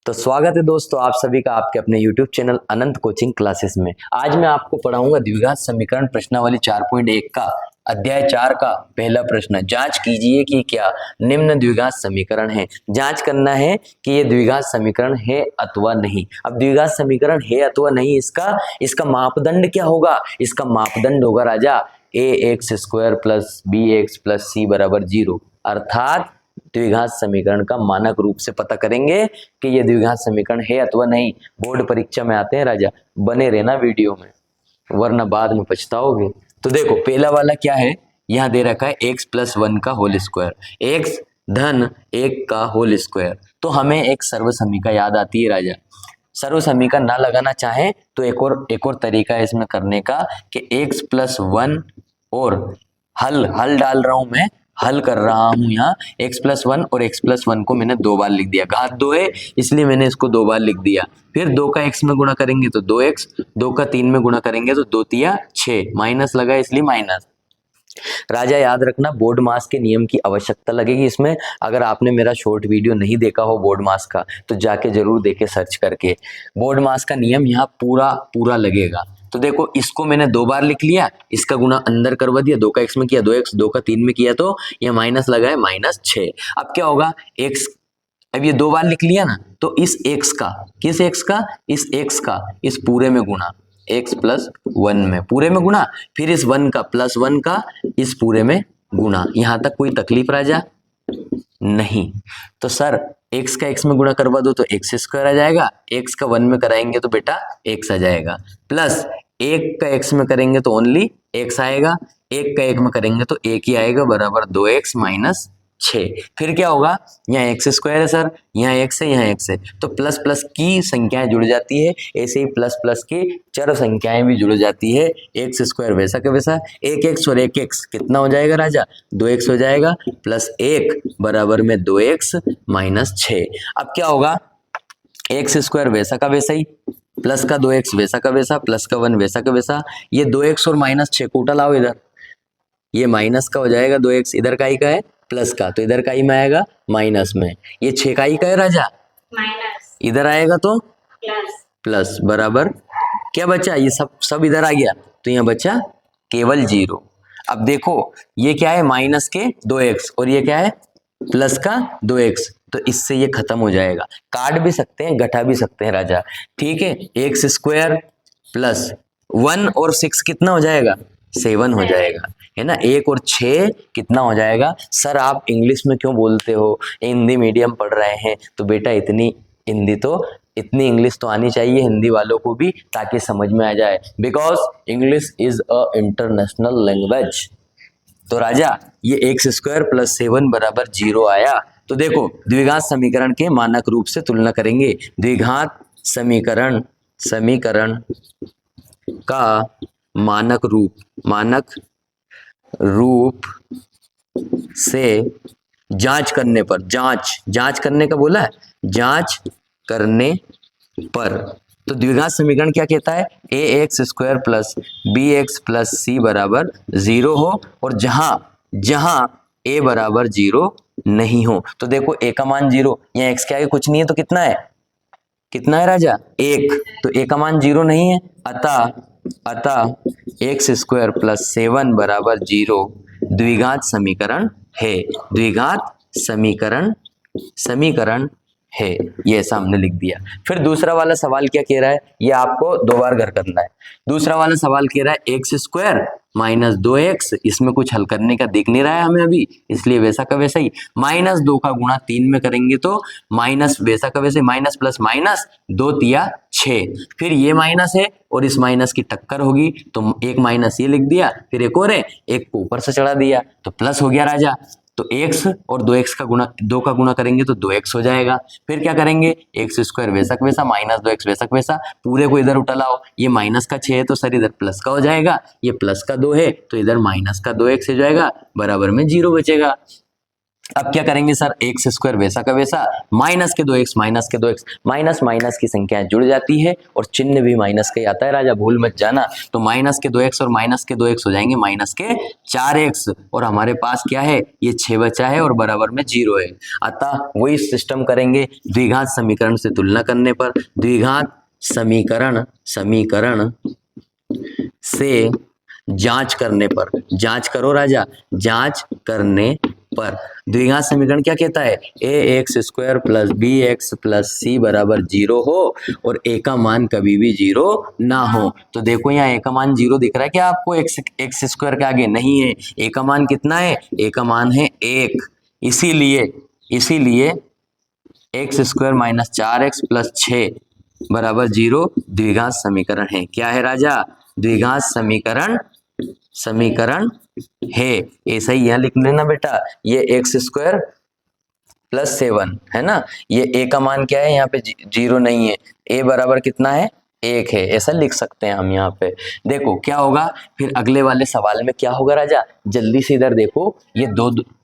तो स्वागत है दोस्तों आप सभी का आपके अपने YouTube चैनल अनंत कोचिंग क्लासेस में। आज मैं आपको पढ़ाऊंगा द्विघात समीकरण प्रश्नावली 4.1 का अध्याय 4 का पहला प्रश्न। जांच कीजिए कि क्या निम्न द्विघात समीकरण है। जांच करना है कि ये द्विघात समीकरण है अथवा नहीं। अब द्विघात समीकरण है अथवा नहीं, इसका मापदंड क्या होगा? इसका मापदंड होगा राजा ax² plus bx plus c बराबर 0। अर्थात द्विघात समीकरण का मानक रूप से पता करेंगे कि ये द्विघात समीकरण है अथवा नहीं। बोर्ड परीक्षा में आते हैं राजा, बने रहना वीडियो में वरना बाद में पछताओगे। तो देखो पहला वाला क्या है, यहाँ दे रखा है x+1 का होल स्क्वायर, x धन 1 का होल स्क्वायर। तो हमें एक सर्वसमीका याद आती है राजा। सर्वसमीका ना लगाना चाहे तो एक और तरीका है इसमें करने का कि x+1 और हल डाल रहा हूं मैं, हल कर रहा हूं यहाँ x+1 और x+1 को मैंने 2 बार लिख दिया। घात 2 है इसलिए मैंने इसको 2 बार लिख दिया। फिर 2 का x में गुणा करेंगे तो 2x, 2 का 3 में गुणा करेंगे तो 2 तिया 6, माइनस लगा इसलिए माइनस। राजा याद रखना बोर्ड मास के नियम की आवश्यकता लगेगी इसमें। अगर आपने मेरा शॉर्ट वीडियो नहीं देखा हो बोर्ड मास का तो जाके जरूर देखे सर्च करके। बोर्ड मास का नियम यहाँ पूरा लगेगा। तो देखो इसको मैंने 2 बार लिख लिया, इसका गुणा अंदर करवा दिया, 2 का x में किया 2x, 2 का 3 में किया तो यह माइनस लगा है -6। अब क्या होगा x, अब ये 2 बार लिख लिया ना तो इस x का, किस x का, इस x का इस पूरे में गुणा, x+1 में पूरे में गुणा, फिर इस 1 का +1 का इस पूरे में गुणा। यहां तक कोई तकलीफ राजा नहीं। तो सर x का x में गुणा करवा दो तो x² आ जाएगा, x का 1 में कराएंगे तो बेटा x आ जाएगा, प्लस 1 का x में करेंगे तो ओनली x आएगा, 1 का 1 में करेंगे तो 1 ही आएगा, बराबर 2x - 6। फिर क्या होगा, यहाँ x² है सर, यहाँ x है, यहाँ x है, तो प्लस प्लस की संख्याएं जुड़ जाती है, ऐसे ही प्लस प्लस की चर संख्याएं भी जुड़ जाती है। x² वैसा का वैसा, 1x और 1x कितना हो जाएगा राजा, 2x हो जाएगा, प्लस 1 बराबर में 2x - 6। अब क्या होगा, x² वैसा का वैसा ही, प्लस का 2x वैसा का वैसा, प्लस का 1 वैसा का वैसा। ये 2x और -6 को उठा लाओ इधर, ये माइनस का हो जाएगा 2x, इधर का ही का है प्लस का, तो इधर का ही में आएगा माइनस में। ये 6 का ही का है राजा माइनस, इधर आएगा तो प्लस, बराबर क्या बचा, ये सब इधर आ गया तो यहाँ बचा केवल 0। अब देखो ये क्या है, माइनस के 2x और ये क्या है प्लस का 2x, तो इससे ये खत्म हो जाएगा। काट भी सकते हैं घटा भी सकते हैं राजा, ठीक है। x² प्लस 1 और 6 कितना हो जाएगा, 7 हो जाएगा, है ना। 1 और 6 कितना हो जाएगा। सर आप इंग्लिश में क्यों बोलते हो, हिंदी मीडियम पढ़ रहे हैं तो बेटा इतनी इंग्लिश तो आनी चाहिए हिंदी वालों को भी, ताकि समझ में आ जाए, because English is a international language. तो राजा ये x² प्लस 7 बराबर 0 आया। तो देखो द्विघात समीकरण के मानक रूप से तुलना करेंगे। द्विघात समीकरण का मानक रूप से जांच करने पर, जांच करने का बोला है, जांच करने पर तो द्विघात समीकरण क्या कहता है, ax² plus bx plus c बराबर 0 हो और जहां a बराबर 0 नहीं हो। तो देखो a का मान 0, यहाँ x के आगे कुछ नहीं है तो कितना है राजा 1, तो a का मान 0 नहीं है, अतः x² प्लस 7 बराबर 0 द्विघात समीकरण है, द्विघात समीकरण है। ये ऐसा हमने लिख दिया। फिर दूसरा वाला सवाल क्या कह रहा है, ये आपको 2 बार घर करना है। दूसरा वाला सवाल कह रहा है x² माइनस 2x, इसमें कुछ हल करने का दिख नहीं रहा है हमें अभी, इसलिए वैसा का वैसा ही, -2 का गुणा 3 में करेंगे तो माइनस वैसा का वैसे, माइनस प्लस माइनस 2 तिया 6। फिर ये माइनस है और इस माइनस की टक्कर होगी तो एक माइनस ये लिख दिया, फिर एक और है, एक को ऊपर से चढ़ा दिया तो प्लस हो गया राजा। तो x और 2x का गुणा, 2 का गुणा करेंगे तो 2x हो जाएगा। फिर क्या करेंगे, x² वैसा का वैसा, -2x वैसा का वैसा, पूरे को इधर उठा लाओ। ये माइनस का 6 है तो सर इधर प्लस का हो जाएगा, ये प्लस का 2 है तो इधर माइनस का 2x हो जाएगा, बराबर में 0 बचेगा। अब क्या करेंगे सर, एक्स स्क्वायर वैसा का वैसा, माइनस के 2x, माइनस के 2x, माइनस माइनस की संख्याएं जुड़ जाती है और चिन्ह भी माइनस का ही आता है राजा, भूल मत जाना। तो माइनस के 2x और माइनस के 2x हो जाएंगे माइनस के 4x, और हमारे पास क्या है, ये 6 बचा है और बराबर में 0 है। अतः वही सिस्टम करेंगे द्विघात समीकरण से तुलना करने पर। द्विघात समीकरण से जांच करने पर, जांच करो राजा, जांच करने पर द्विघात समीकरण क्या कहता है, a x square plus b x plus c बराबर 0 हो और ए का मान कभी भी 0 ना हो। तो देखो यहाँ ए का मान 0 दिख रहा है क्या आपको, एक्स स्क्वायर के आगे नहीं है, ए का मान कितना है, ए का मान है 1, इसीलिए x square minus 4x plus 6 बराबर 0 द्विघात समीकरण है। क्या है राजा, द्विघात समीकरण है। ऐसा ही यहां लिख लेना बेटा, ये एक्स स्क्वायर प्लस 7 है ना, ये ए का मान क्या है, यहाँ पे 0 नहीं है, ए बराबर कितना है, 1 है, ऐसा लिख सकते हैं हम यहाँ पे। देखो क्या होगा फिर अगले वाले सवाल में, क्या होगा राजा, जल्दी से इधर देखो, ये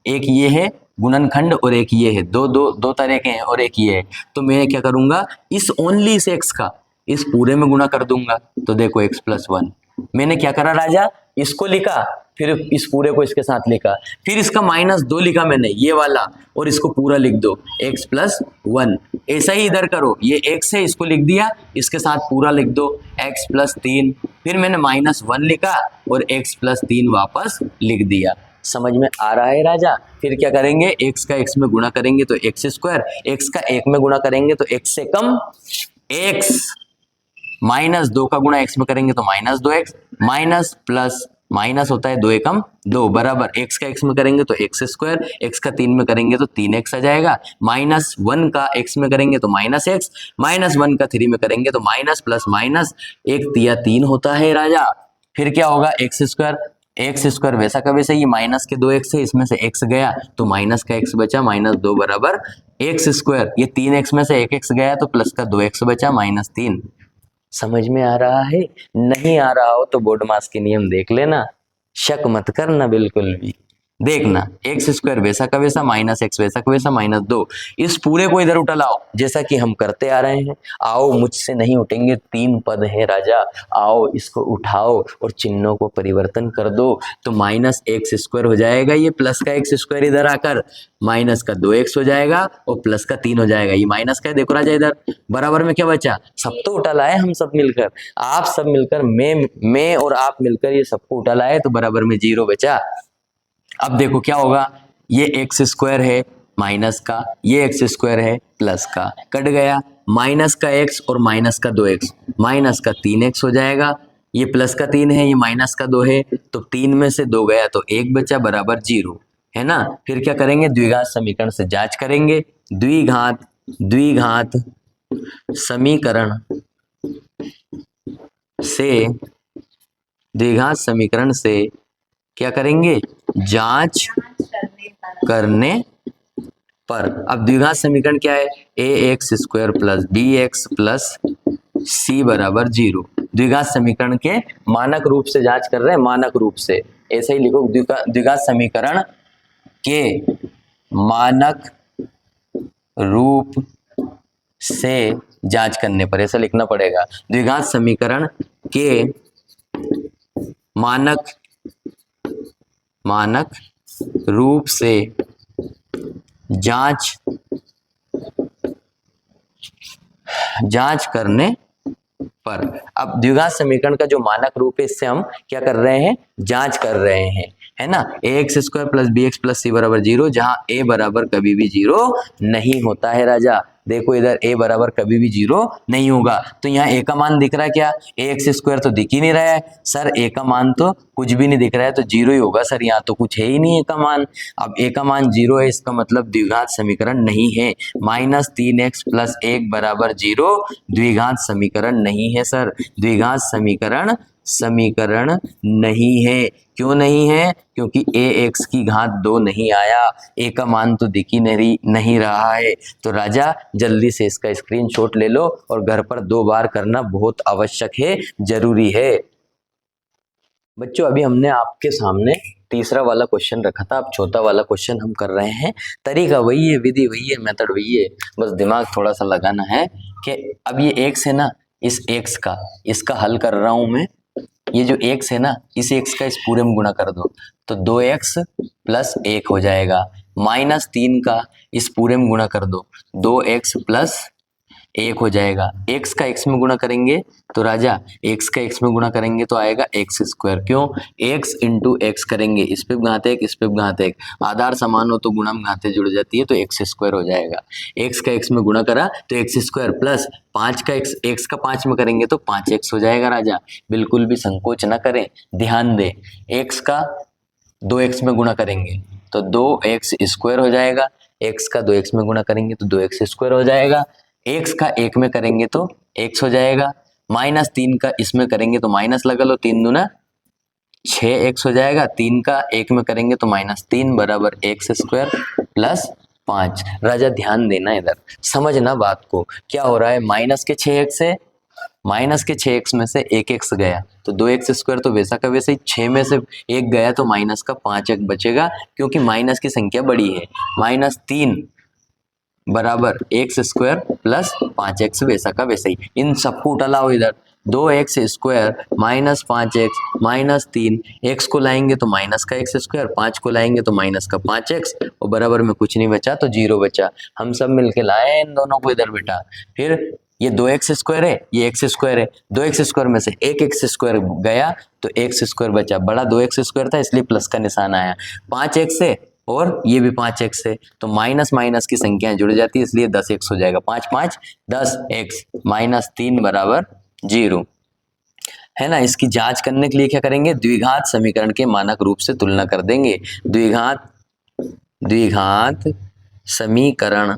एक ये है गुणनखंड और एक ये है, दो तरह के हैं और एक ये है। तो मैं क्या करूंगा, इस ओनली इस एक्स का इस पूरे में गुणा कर दूंगा। तो देखो x प्लस 1, मैंने क्या करा राजा, इसको लिखा, फिर इस पूरे को इसके साथ लिखा, फिर इसका -2 लिखा मैंने ये वाला, और इसको पूरा लिख दो x प्लस 1। ऐसा ही इधर करो, ये x है, इसको लिख दिया, इसके साथ पूरा लिख दो x प्लस 3, फिर मैंने -1 लिखा और x प्लस 3 वापस लिख दिया। समझ में आ रहा है राजा। फिर क्या करेंगे, x का x में गुणा करेंगे तो एक्स स्क्वायर, x का 1 में गुणा करेंगे तो x से कम x, -2 का गुणा x में करेंगे तो -2x, माइनस प्लस माइनस होता है 2 एकम 2 बराबर x का x में करेंगे तो एक्स स्क्वायर, x का 3 में करेंगे तो 3x आ जाएगा, -1 का x में करेंगे तो -x, -1 का 3 में करेंगे तो माइनस प्लस माइनस 1 तिया 3 होता है राजा। फिर क्या होगा, एक्स स्क्वायर वैसा का वैसा, ये माइनस के 2x है, इसमें से x गया तो माइनस का x बचा, -2 बराबर एक्स स्क्वायर, ये 3x में से 1x गया तो प्लस का 2x बचा -3। समझ में आ रहा है, नहीं आ रहा हो तो बोर्ड मास के नियम देख लेना, शक मत करना बिल्कुल भी। देखना एक्स स्क्वायर वैसा का वैसा, -x वैसा का वैसा, -2, इस पूरे को इधर उठा लाओ जैसा कि हम करते आ रहे हैं। आओ, मुझसे नहीं उठेंगे, 3 पद है राजा, आओ इसको उठाओ और चिन्हों को परिवर्तन कर दो, तो -x² हो जाएगा, ये प्लस का x² इधर आकर माइनस का 2x हो जाएगा और प्लस का 3 हो जाएगा, ये माइनस का है, देखो राजा इधर बराबर में क्या बचा, सब तो उठा लाए हम सब मिलकर, आप सब मिलकर, मैं और आप मिलकर ये सबको उठा लाए, तो बराबर में 0 बचा। अब देखो क्या होगा, ये x² है माइनस का, ये x² है प्लस का, कट गया, माइनस का x और माइनस का 2x, माइनस का 3x हो जाएगा, ये प्लस का 3 है, ये माइनस का 2 है, तो 3 में से 2 गया तो 1 बचा बराबर 0 है ना। फिर क्या करेंगे, द्विघात समीकरण से जांच करेंगे, द्विघात समीकरण से क्या करेंगे, जांच करने पर। अब द्विघात समीकरण क्या है, ax² plus bx plus c बराबर 0। द्विघात समीकरण के मानक रूप से जांच कर रहे हैं, मानक रूप से, ऐसे ही लिखो, द्विघात समीकरण के मानक रूप से जांच करने पर, ऐसा लिखना पड़ेगा, द्विघात समीकरण के मानक रूप से जांच करने पर। अब द्विघात समीकरण का जो मानक रूप है, इससे हम क्या कर रहे हैं, जांच कर रहे हैं, है ना। ax² plus bx plus c बराबर 0, जहां a बराबर कभी भी 0 नहीं होता है राजा। देखो इधर a बराबर कभी भी 0 नहीं होगा, तो यहाँ a का मान दिख रहा है क्या, ax² तो दिख ही नहीं रहा है सर, a का मान तो कुछ भी नहीं दिख रहा है, तो 0 ही होगा सर, यहाँ तो कुछ है ही नहीं a का मान। अब a का मान 0 है, इसका मतलब द्विघात समीकरण नहीं है, -3x प्लस 1 बराबर 0 द्विघात समीकरण नहीं है सर, द्विघात समीकरण नहीं है। क्यों नहीं है, क्योंकि ax की घात 2 नहीं आया, a का मान तो दिख ही नहीं रहा है। तो राजा जल्दी से इसका स्क्रीनशॉट ले लो और घर पर 2 बार करना बहुत आवश्यक है, जरूरी है। बच्चों अभी हमने आपके सामने तीसरा वाला क्वेश्चन रखा था, अब चौथा वाला क्वेश्चन हम कर रहे हैं। तरीका वही है, विधि वही है, मेथड वही है, बस दिमाग थोड़ा सा लगाना है कि अब ये x है ना, इस x का इसका हल कर रहा हूं मैं। ये जो x है ना, इस x का इस पूरे में गुणा कर दो तो 2x प्लस 1 हो जाएगा। -3 का इस पूरे में गुणा कर दो 2x प्लस 1 हो जाएगा। x का x में गुणा करेंगे तो राजा x का x में गुणा करेंगे तो आएगा x स्क्वायर। क्यों? x इंटू एक्स करेंगे, इस पे घात 1 इस पे घात 1, आधार समान हो तो गुणा में घाते जुड़ जाती है तो x स्क्वायर हो जाएगा। x का x में गुणा करा तो x स्क्वायर प्लस 5 का x का 5 में करेंगे तो 5x हो जाएगा राजा। बिल्कुल भी संकोच ना करें, ध्यान दें। x का 2x में गुणा करेंगे तो 2x स्क्वायर हो जाएगा, x का 2x में गुणा करेंगे तो 2x स्क्वायर हो जाएगा, x का 1 में करेंगे तो x हो जाएगा, -3 का इसमें करेंगे तो माइनस लगा लो, 3 दूना 6x हो जाएगा, 3 का 1 में करेंगे तो -3 बराबर x स्क्वायर प्लस 5। राजा ध्यान देना, इधर समझना बात को, क्या हो रहा है, माइनस के 6x है, माइनस के 6x में से 1x गया तो 2x स्क्वायर तो वैसा का वैसे ही, 6 में से 1 गया तो माइनस का 5x बचेगा, क्योंकि माइनस की संख्या बड़ी है। -3 बराबर x स्क्वायर प्लस 5x वैसा का वैसे ही। इन सबको उठा लाओ इधर, 2x square minus 5x minus 3, x को लाएंगे तो माइनस का x स्क्वायर, 5 को लाएंगे तो माइनस का 5x, और बराबर में कुछ नहीं बचा तो 0 बचा। हम सब मिलके लाए इन दोनों को इधर बेटा। फिर ये 2x स्क्वायर है, ये x स्क्वायर है, 2x स्क्वायर में से एक x स्क्वायर गया तो x स्क्वायर बचा, बड़ा 2x स्क्वायर था इसलिए प्लस का निशान आया, 5x है और ये भी 5x है तो माइनस माइनस की संख्याएं जुड़ जाती है इसलिए 10x हो जाएगा। 5 5 10x -3 बराबर 0 है ना। इसकी जांच करने के लिए क्या करेंगे, द्विघात समीकरण के मानक रूप से तुलना कर देंगे। द्विघात समीकरण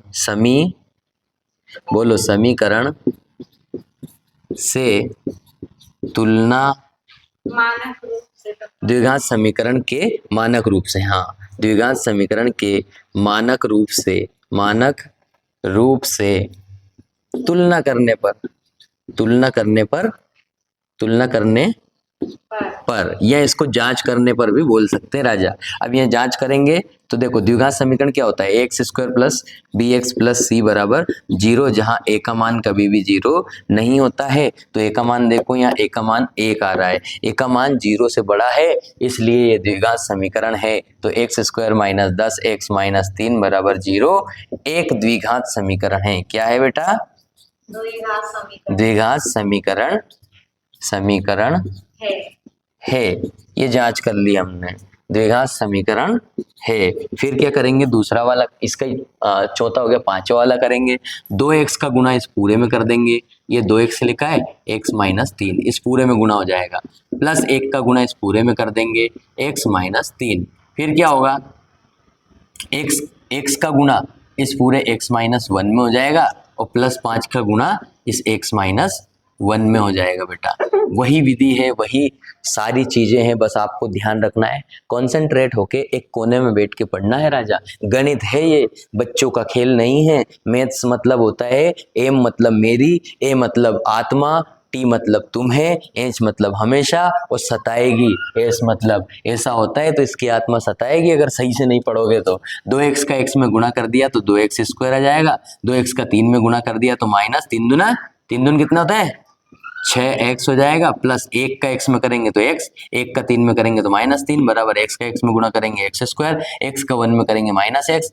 बोलो समीकरण से तुलना, मानक रूप से, द्विघात समीकरण के मानक रूप से, हाँ द्विघात समीकरण के मानक रूप से तुलना करने पर या इसको जांच करने पर भी बोल सकते हैं राजा। अब ये जांच करेंगे तो देखो द्विघात समीकरण क्या होता है, x square plus b x plus c बराबर 0, जहां ए का मान कभी भी 0 नहीं होता है। तो ए का मान देखो, यहाँ ए का मान 1 आ रहा है, ए का मान 0 से बड़ा है इसलिए ये द्विघात समीकरण है। तो x square minus 10x minus 3 बराबर 0 एक द्विघात समीकरण है। क्या है बेटा? द्विघात समीकरण है। ये जांच कर ली हमने, द्विघात समीकरण है। फिर क्या करेंगे, दूसरा वाला, इसका चौथा हो गया, पांचवा वाला करेंगे। 2x का गुणा इस पूरे में कर देंगे, ये 2x लिखा है, x माइनस 3 इस पूरे में गुणा हो जाएगा, प्लस 1 का गुणा इस पूरे में कर देंगे, x माइनस 3। फिर क्या होगा, x का गुणा इस पूरे x माइनस 1 में हो जाएगा और प्लस 5 का गुणा इस x माइनस 1 में हो जाएगा बेटा। वही विधि है, वही सारी चीजें हैं, बस आपको ध्यान रखना है, कंसंट्रेट होके एक कोने में बैठ के पढ़ना है राजा। गणित है ये, बच्चों का खेल नहीं है। मैथ्स मतलब होता है एम मतलब मेरी, ए मतलब आत्मा, टी मतलब तुम्हें, एच मतलब हमेशा, और सताएगी एस मतलब ऐसा होता है तो इसकी आत्मा सताएगी अगर सही से नहीं पढ़ोगे तो। 2x का x में गुणा कर दिया तो 2x स्क्वायर आ जाएगा, 2x का 3 में गुणा कर दिया तो माइनस 3 दूना 3 दून कितना होता है 6x हो जाएगा, प्लस 1 का x में करेंगे तो x, 1 का 3 में करेंगे तो -3 बराबर x का x में गुणा करेंगे x स्क्वायर, x का 1 में करेंगे -x,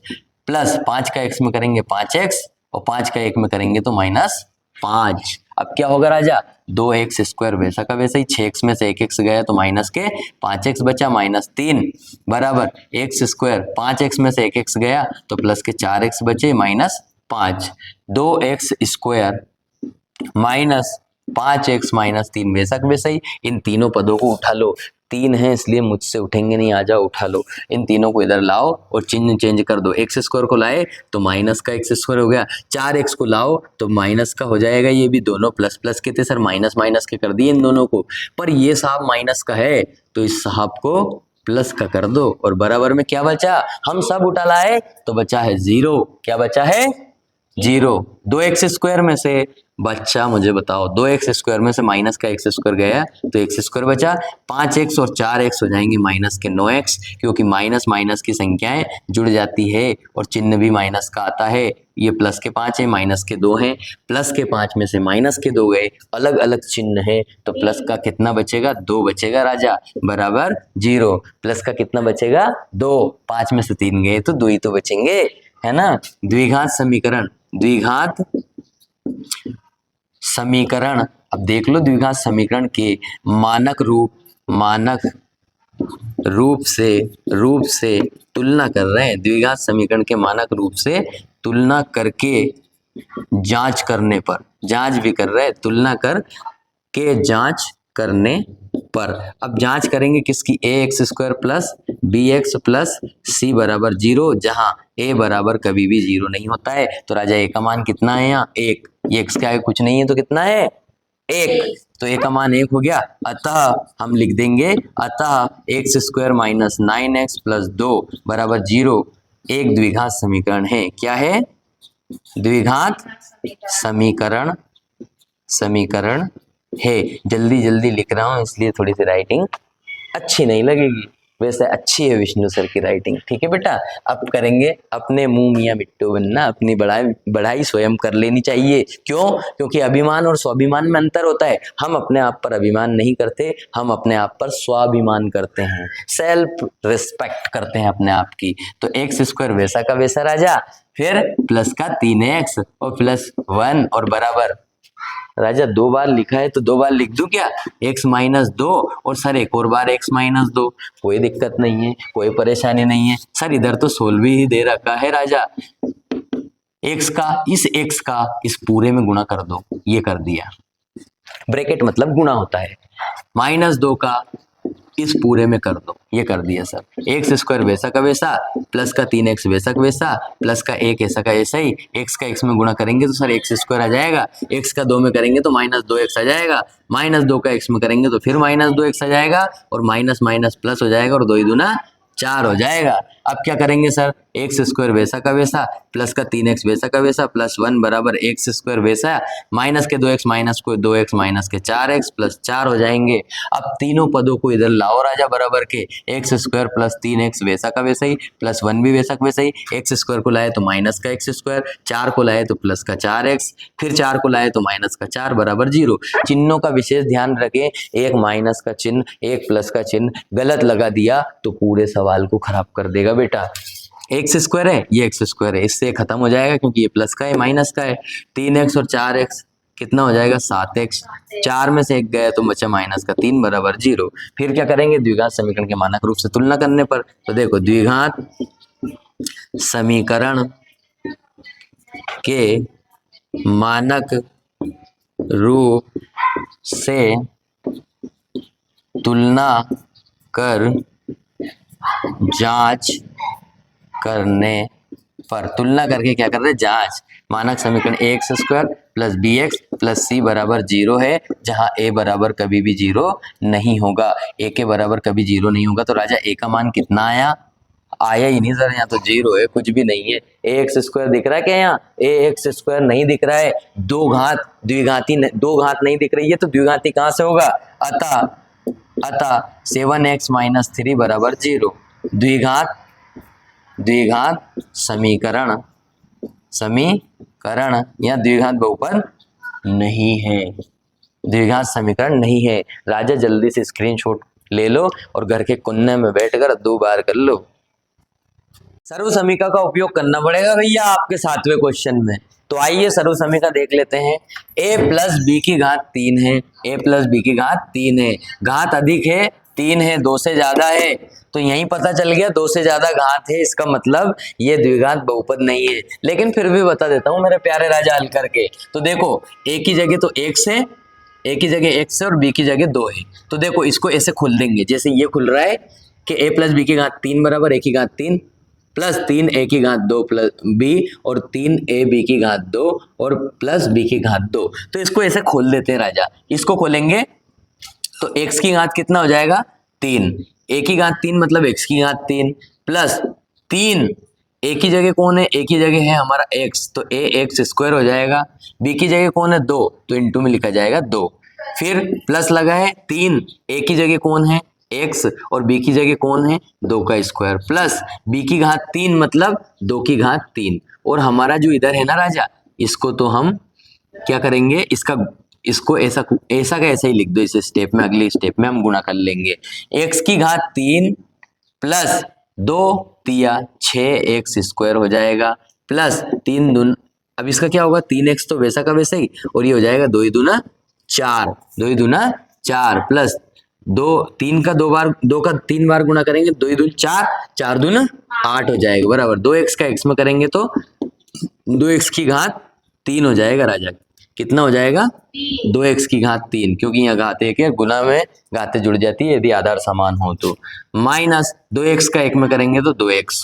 प्लस 5 का x में करेंगे 5x और 5 का 1 में करेंगे तो -5। अब क्या होगा राजा, 2x स्क्वायर वैसा का वैसा ही, 6x में से 1x गया तो माइनस के 5x बचा, -3 बराबर x स्क्वायर, 5x में से 1x गया तो प्लस के 4x बचे -5। 2x square minus 5x minus 3 वैसा का वैसा ही। इन तीनों पदों को उठा लो, 3 है इसलिए मुझसे उठेंगे नहीं, आ जाओ उठा लो। इन तीनों को इधर लाओ और चिन्ह चेंज कर दो, x स्क्वायर को लाए तो माइनस का x स्क्वायर हो गया, 4x को लाओ तो माइनस का हो जाएगा, ये भी दोनों प्लस प्लस के थे सर, माइनस माइनस के कर दिए इन दोनों को, पर ये साहब माइनस का है तो इस साहब को प्लस का कर दो, और बराबर में क्या बचा, हम सब उठा लाए तो बचा है 0। क्या बचा है जीरो। 2x स्क्वायर में से बच्चा मुझे बताओ, 2x स्क्वायर में से माइनस का x स्क्वायर गया तो x स्क्वायर बचा। 5x और 4x हो जाएंगे माइनस के 9x, क्योंकि माइनस माइनस की संख्याएं जुड़ जाती है और चिन्ह भी माइनस का आता है। ये प्लस के 5 है, माइनस के 2 हैं, प्लस के 5 में से माइनस के 2 गए, अलग अलग चिन्ह है तो प्लस का कितना बचेगा, 2 बचेगा राजा, बराबर 0। प्लस का कितना बचेगा, 2, 5 में से 3 गए तो 2 ही तो बचेंगे, है ना। द्विघात समीकरण, द्विघात समीकरण, अब देख लो द्विघात समीकरण के मानक रूप से तुलना कर रहे हैं। द्विघात समीकरण के मानक रूप से तुलना करके जांच करने पर, जांच भी कर रहे हैं, तुलना कर के जांच करने पर। अब जांच करेंगे किसकी, ax square plus bx plus c बराबर 0, जहां a बराबर कभी भी 0 नहीं होता है। तो राजा a का मान कितना है यहाँ, 1। ये x का कुछ नहीं है तो कितना है, 1। तो a का मान 1 हो गया। अतः हम लिख देंगे, अतः x square minus 9x plus 2 बराबर 0 एक द्विघात समीकरण है। क्या है, द्विघात समीकरण, समीकरण है। जल्दी जल्दी लिख रहा हूं इसलिए थोड़ी सी राइटिंग अच्छी नहीं लगेगी, वैसे अच्छी है विष्णु सर की राइटिंग, ठीक है बेटा। अब करेंगे अपने मुंह मियाँ मिट्टू बनना, अपनी बढ़ाई स्वयं कर लेनी चाहिए। क्यों, क्योंकि अभिमान और स्वाभिमान में अंतर होता है। हम अपने आप पर अभिमान नहीं करते, हम अपने आप पर स्वाभिमान करते हैं, सेल्फ रिस्पेक्ट करते हैं अपने आप की। तो एक्स स्क्वायर वैसा का वैसा राजा, फिर प्लस का 3x और प्लस 1 और बराबर, राजा 2 बार लिखा है तो 2 बार लिख दूं क्या, x माइनस 2 और सर एक और बार x माइनस 2, कोई दिक्कत नहीं है, कोई परेशानी नहीं है सर। इधर तो सोल्व ही दे रखा है राजा, x का इस पूरे में गुणा कर दो, ये कर दिया। ब्रैकेट मतलब गुणा होता है। -2 का इस पूरे में कर दो, ये कर दिया सर। एक्स स्क्वायर वैसा का वैसा, प्लस का 3x वैसा का वैसा, प्लस का 1 ऐसा का ऐसा ही। x का x में गुणा करेंगे तो सर x स्क्वायर आ जाएगा, x का 2 में करेंगे तो -2x आ जाएगा, -2 का x में करेंगे तो फिर -2x आ जाएगा, और माइनस माइनस प्लस हो जाएगा और 2 दूना 4 हो जाएगा। अब क्या करेंगे सर, एक्स स्क्वायर वैसा का वैसा, प्लस का 3x वैसा का वैसा, प्लस 1 बराबर एक्स स्क्वायर वैसा, माइनस के 2x माइनस को 2x माइनस के 4x प्लस 4 हो जाएंगे। अब तीनों पदों को इधर लाओ राजा बराबर के, एक्स स्क्वायर प्लस 3x वैसा का वैसा ही, प्लस 1 भी वैसा का वैसा ही। एक्स स्क्वायर को लाए तो माइनस का एक्स स्क्वायर, 4 को लाए तो प्लस का 4x, फिर 4 को लाए तो माइनस का 4 बराबर 0। चिन्हों का विशेष ध्यान रखें, एक माइनस का चिन्ह एक प्लस का चिन्ह गलत लगा दिया तो पूरे सवाल को खराब कर देगा बेटा। एक्स स्क्वायर है, ये एक्स स्क्वायर है, इससे खत्म हो जाएगा क्योंकि ये प्लस का है माइनस का है। 3x और 4x कितना हो जाएगा, 7x। 4 में से 1 गया तो बचा माइनस का 3 बराबर 0। फिर क्या करेंगे, द्विघात समीकरण के मानक रूप से तुलना करने पर। तो देखो द्विघात समीकरण के मानक रूप से तुलना कर जांच करने पर, तुलना करके क्या कर रहे हैं, जांच। मानक समीकरण x square plus b x plus c बराबर 0 है, जहां ए बराबर कभी भी 0 नहीं होगा, ए के बराबर कभी 0 नहीं होगा। तो राजा ए का मान कितना आया, आया ही नहीं सर, यहाँ तो 0 है, कुछ भी नहीं है। ए एक्स स्क्वायर दिख रहा है क्या, यहाँ ए एक्स स्क्वायर नहीं दिख रहा है। दो घात नहीं दिख रही है तो द्विघाती कहाँ से होगा, अतः 7x माइनस 3 बराबर 0। द्विघात समीकरण या द्विघात बहुपद नहीं है, द्विघात समीकरण नहीं है। राजा जल्दी से स्क्रीनशॉट ले लो और घर के कोने में बैठकर 2 बार कर लो। सर्व समीकरण का उपयोग करना पड़ेगा भैया आपके 7वें क्वेश्चन में। तो आइए सर्व समीकरण देख लेते हैं। a प्लस बी की घात 3 है, a प्लस बी की घात 3 है, घात अधिक है 3 है, 2 से ज्यादा है, तो यहीं पता चल गया 2 से ज्यादा घात है, इसका मतलब ये द्विघात बहुपद नहीं है। लेकिन फिर भी बता देता हूं मेरे प्यारे राजा हल करके। तो देखो a की जगह तो x है, a की जगह x है और b की जगह 2 है। तो देखो इसको ऐसे खोल देंगे, जैसे ये खुल रहा है कि a प्लस बी की घात 3 बराबर a की घात 3 प्लस 3 a की घात 2 प्लस b और 3 a b की घात 2 और प्लस b की घात 2। तो इसको ऐसे खोल देते हैं राजा, इसको खोलेंगे तो x की घात कितना हो जाएगा 3, a की घात 3 मतलब x की घात 3 प्लस 3 ए की जगह कौन है, ए की जगह है हमारा x, तो ए एक्स स्क्वायर हो जाएगा। बी की जगह कौन है 2, तो इंटू में लिखा जाएगा 2। फिर प्लस लगा है 3, ए की जगह कौन है x और बी की जगह कौन है 2 का स्क्वायर, प्लस बी की घात 3 मतलब 2 की घात 3। और हमारा जो इधर है ना राजा, इसको तो हम क्या करेंगे, इसको ऐसा ऐसा का ऐसा ही लिख दो। इस स्टेप में, अगले स्टेप में हम गुणा कर लेंगे। x की घात 3 प्लस 2 तिया 6x स्क्वायर हो जाएगा, प्लस 3 दून, अब इसका क्या होगा 3x तो वैसा का वैसा ही, और ये हो जाएगा 2 ही दूना 4, 2 ही दूना 4 प्लस 2, 3 का 2 बार, 2 का 3 बार गुणा करेंगे, 2 ही दून 4, 4 दूना 8 हो जाएगा बराबर। 2x का x में करेंगे तो 2x की घात 3 हो जाएगा राजा। कितना हो जाएगा 2x की घात 3, क्योंकि यहाँ घात एक है, गुना में घातें जुड़ जाती है यदि आधार समान हो तो। माइनस 2x का 1 में करेंगे तो 2x,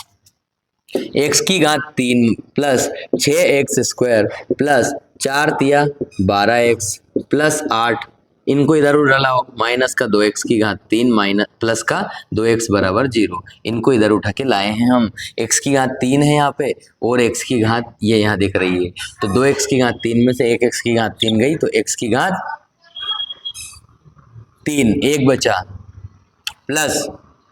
x की घात 3 प्लस 6x स्क्वायर प्लस 4 तिया 12x प्लस 8, इनको इधर उधर लाओ, माइनस का 2x की घात 3 माइनस प्लस का 2x बराबर 0, इनको इधर उठा के लाए हैं हम। x की घात 3 है यहाँ पे और x की घात ये यहाँ दिख रही है, तो 2x की घात 3 में से एक x की घात 3 गई, तो x की घात 3 एक बचा, प्लस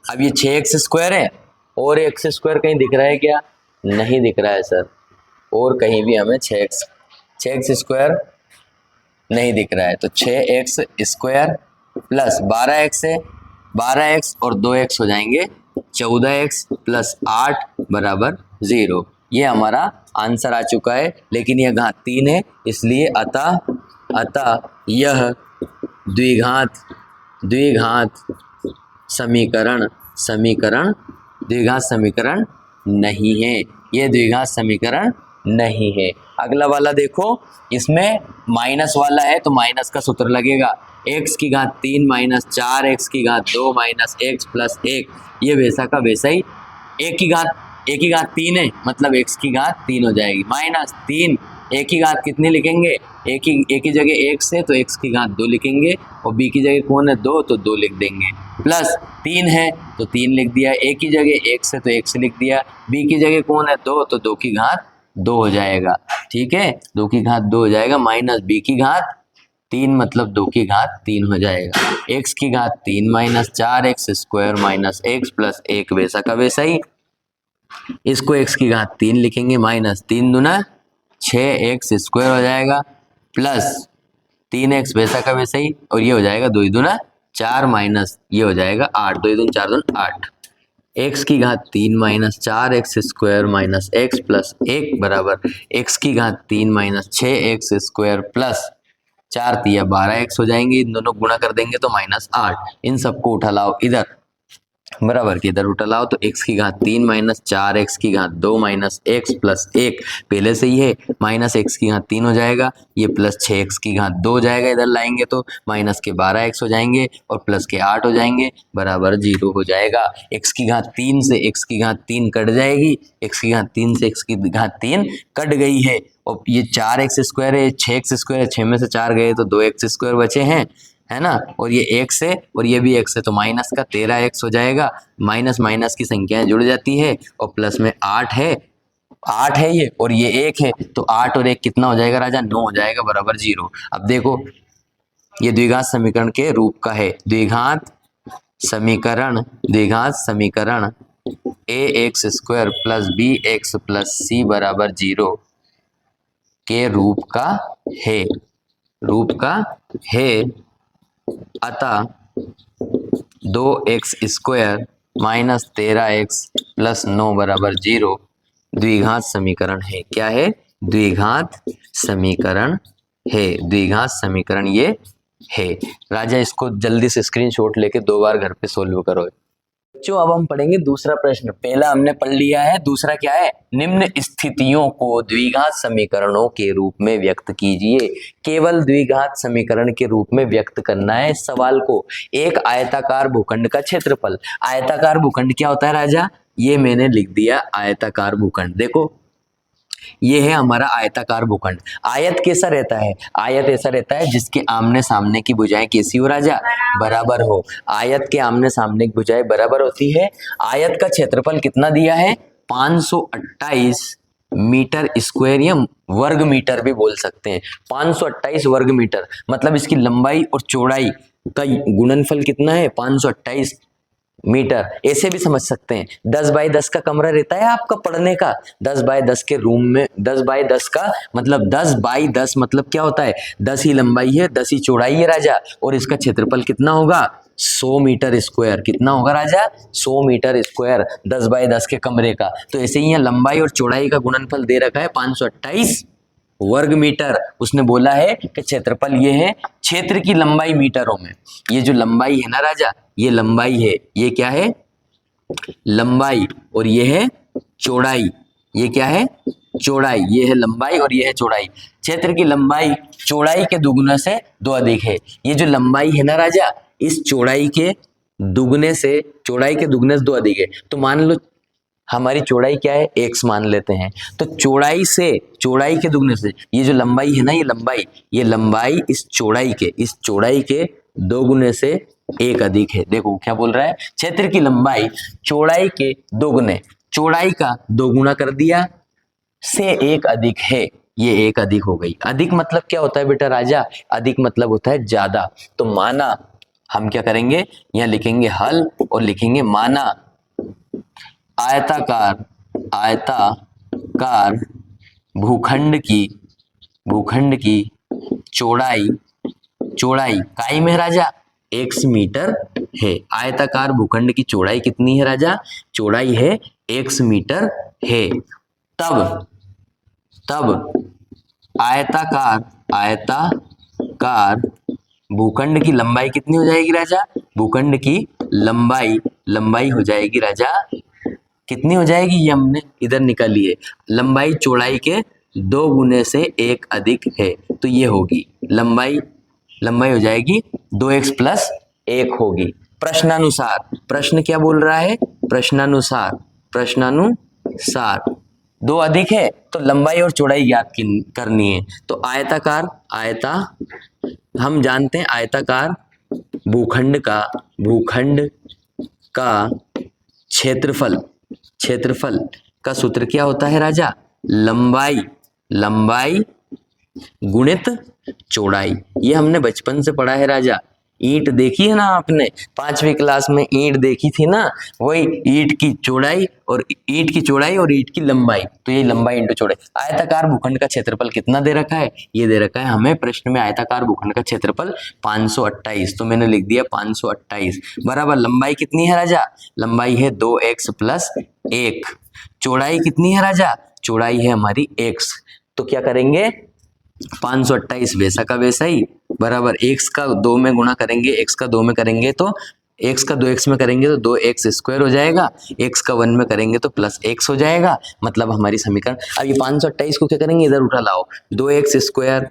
अब ये 6x स्क्वायर है और x स्क्वायर कहीं दिख रहा है क्या, नहीं दिख रहा है सर, और कहीं भी हमें 6x स्क्वायर नहीं दिख रहा है, तो 6x स्क्वायर प्लस 12x है, 12x और 2x हो जाएंगे 14x प्लस 8 बराबर 0। ये हमारा आंसर आ चुका है, लेकिन यह घात 3 है, इसलिए अतः यह द्विघात समीकरण नहीं है, यह द्विघात समीकरण नहीं है। अगला वाला देखो, इसमें माइनस वाला है तो माइनस का सूत्र लगेगा, x की घात 3 माइनस 4x की घात 2 माइनस x प्लस 1, ये वैसा का वैसा ही। a की घात 3 है मतलब x की घात 3 हो जाएगी, माइनस 3, a की घात कितनी लिखेंगे, a की जगह x है तो x की घात 2 लिखेंगे, और b की जगह कौन है 2 तो 2 लिख देंगे, प्लस 3 है तो 3 लिख दिया, a की जगह x है तो x लिख दिया, b की जगह कौन है 2 तो 2 की घात 2 हो जाएगा, ठीक है, 2 की घात 2 हो जाएगा, माइनस b की घात 3 मतलब 2 की घात 3 हो जाएगा, x की घात 3 minus 4x square minus x plus 1 वैसा का वैसा ही, इसको x की घात 3 लिखेंगे, माइनस 3 दूना 6x स्क्वायर हो जाएगा प्लस 3x वैसा का वैसा ही, और ये हो जाएगा 2 दूना 4 माइनस ये हो जाएगा 8, 2 दूना 4 दूना 8, x की घात 3 minus 4x square minus x plus 1 बराबर x की घात 3 माइनस 6x स्क्वायर प्लस 4 तिया 12x हो जाएंगे, इन दोनों गुणा कर देंगे तो माइनस 8, इन सबको उठा लाओ इधर, बराबर के इधर उठा लाओ, तो x की घात 3 माइनस 4x की घात 2 माइनस x प्लस 1 पहले से ही है, माइनस x की घात 3 हो जाएगा, ये प्लस 6x की घात 2 हो जाएगा, इधर लाएंगे तो माइनस के 12x हो जाएंगे और प्लस के 8 हो जाएंगे बराबर 0 हो जाएगा। x की घात 3 से x की घात 3 कट जाएगी, x की घात 3 से x की घात 3 कट गई है, और ये 4x स्क्वायर है, 6x स्क्वायर है, 6 में से 4 गए तो 2x स्क्वायर बचे हैं, है ना, और ये x है और ये भी x है, तो माइनस का 13x हो जाएगा, माइनस माइनस की संख्याएं जुड़ जाती है, और प्लस में 8 है ये और ये 1 है, तो 8 और 1 कितना हो जाएगा राजा, 9 हो जाएगा बराबर 0। अब देखो ये द्विघात समीकरण के रूप का है, द्विघात समीकरण ax square plus bx plus c बराबर 0 के रूप का है, अतः 2x square minus 13x plus 9 बराबर 0 द्विघात समीकरण है। क्या है, द्विघात समीकरण है, द्विघात समीकरण ये है। राजा इसको जल्दी से स्क्रीनशॉट लेके 2 बार घर पे सोल्व करो। बच्चों अब हम पढ़ेंगे दूसरा प्रश्न, पहला हमने पढ़ लिया है, दूसरा क्या है, निम्न स्थितियों को द्विघात समीकरणों के रूप में व्यक्त कीजिए। केवल द्विघात समीकरण के रूप में व्यक्त करना है इस सवाल को। एक आयताकार भूखंड का क्षेत्रफल, आयताकार भूखंड क्या होता है राजा, ये मैंने लिख दिया आयताकार भूखंड। देखो ये है हमारा आयताकार भूखंड। आयत कैसा रहता है, आयत ऐसा रहता है जिसके आमने सामने की भुजाएं कैसी हो राजा, बराबर हो। आयत के आमने सामने की भुजाएं बराबर होती है। आयत का क्षेत्रफल कितना दिया है, 528 मीटर स्क्वायर या वर्ग मीटर भी बोल सकते हैं। 528 वर्ग मीटर मतलब इसकी लंबाई और चौड़ाई का गुणनफल कितना है? 528 मीटर। ऐसे भी समझ सकते हैं, 10 बाई 10 का कमरा रहता है आपका पढ़ने का, 10 बाई 10 के रूम में 10 बाई 10 का मतलब 10 बाई 10 मतलब क्या होता है? 10 ही लंबाई है, 10 ही चौड़ाई है राजा, और इसका क्षेत्रफल कितना होगा? 100 मीटर स्क्वायर। कितना होगा राजा? 100 मीटर स्क्वायर 10 बाई 10 के कमरे का। तो ऐसे ही यहाँ लंबाई और चौड़ाई का गुणनफल दे रखा है 528 वर्ग मीटर। उसने बोला है कि क्षेत्रफल ये है, क्षेत्र की लंबाई मीटरों में। ये जो लंबाई है ना राजा, ये लंबाई है, ये क्या है? लंबाई, और ये है चौड़ाई। ये क्या है? चौड़ाई। ये है लंबाई और ये है चौड़ाई। क्षेत्र की लंबाई चौड़ाई के दुगने से 2 अधिक है। ये जो लंबाई है ना राजा, इस चौड़ाई के दुगने से 2 अधिक है। तो मान लो हमारी चौड़ाई क्या है? x मान लेते हैं। तो चौड़ाई के दुगने से ये जो लंबाई है ना, ये लंबाई इस चौड़ाई के 2 गुने से 1 अधिक है। देखो क्या बोल रहा है? क्षेत्र की लंबाई चौड़ाई के 2 गुने, चौड़ाई का 2 गुना कर दिया से 1 अधिक है। ये 1 अधिक हो गई। अधिक मतलब क्या होता है बेटा राजा? अधिक मतलब होता है ज्यादा। तो माना, हम क्या करेंगे? यहाँ लिखेंगे हल और लिखेंगे माना आयताकार भूखंड की चौड़ाई काई में राजा x मीटर है। आयताकार भूखंड की चौड़ाई कितनी है राजा? चौड़ाई है x मीटर है। तब आयताकार भूखंड की लंबाई कितनी हो जाएगी राजा? भूखंड की लंबाई हो जाएगी राजा, कितनी हो जाएगी? ये हमने इधर निकाली है। लंबाई चौड़ाई के 2 गुने से 1 अधिक है। तो ये होगी लंबाई हो जाएगी 2x प्लस 1 होगी। प्रश्नानुसार, प्रश्न क्या बोल रहा है? प्रश्नानुसार 2 अधिक है तो लंबाई और चौड़ाई ज्ञात करनी है। तो हम जानते हैं आयताकार भूखंड का क्षेत्रफल का सूत्र क्या होता है राजा? लंबाई गुणित चौड़ाई। ये हमने बचपन से पढ़ा है राजा। ईंट देखी है ना आपने, 5वीं क्लास में ईंट देखी थी ना, वही ईंट की चौड़ाई और ईंट की लंबाई। तो ये लंबाई इंटू चौड़ाई। आयताकार भूखंड का क्षेत्रफल कितना दे रखा है? ये दे रखा है हमें प्रश्न में, आयताकार भूखंड का क्षेत्रफल 528। तो मैंने लिख दिया 528 बराबर लंबाई कितनी है राजा? लंबाई है 2x प्लस 1। चौड़ाई कितनी है राजा? चौड़ाई है हमारी x। तो क्या करेंगे? 528 वैसा का वैसा ही बराबर x का 2 में गुणा करेंगे, x का 2 में करेंगे तो x का 2x में करेंगे तो 2x स्क्वायर हो जाएगा, x का 1 में करेंगे तो प्लस x हो जाएगा। मतलब हमारी समीकरण। अब ये 528 को क्या करेंगे? इधर उठा लाओ, 2x स्क्वायर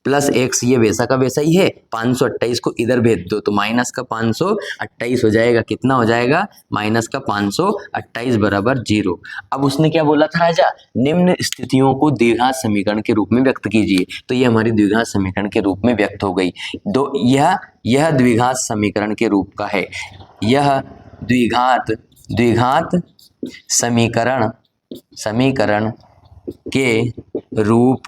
प्लस x, ये वैसा का वैसा ही है। 528 को इधर भेज दो तो माइनस का 528 हो जाएगा। कितना हो जाएगा? माइनस का 528 बराबर 0। अब उसने क्या बोला था राजा? निम्न स्थितियों को द्विघात समीकरण के रूप में व्यक्त कीजिए। तो ये हमारी द्विघात समीकरण के रूप में व्यक्त हो गई। यह द्विघात समीकरण के रूप का है। यह द्विघात समीकरण के रूप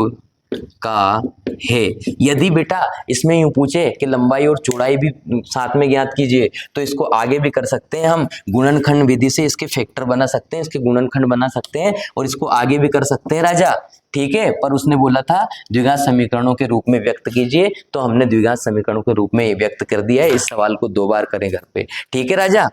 का है। यदि बेटा इसमें यूं पूछे कि लंबाई और चौड़ाई भी साथ में ज्ञात कीजिए, तो इसको आगे भी कर सकते हैं हम। गुणनखंड विधि से इसके फैक्टर बना सकते हैं, इसके गुणनखंड बना सकते हैं और इसको आगे भी कर सकते हैं राजा। ठीक है, पर उसने बोला था द्विघात समीकरणों के रूप में व्यक्त कीजिए, तो हमने द्विघात समीकरणों के रूप में व्यक्त कर दिया है। इस सवाल को 2 बार करें घर पे। ठीक है राजा।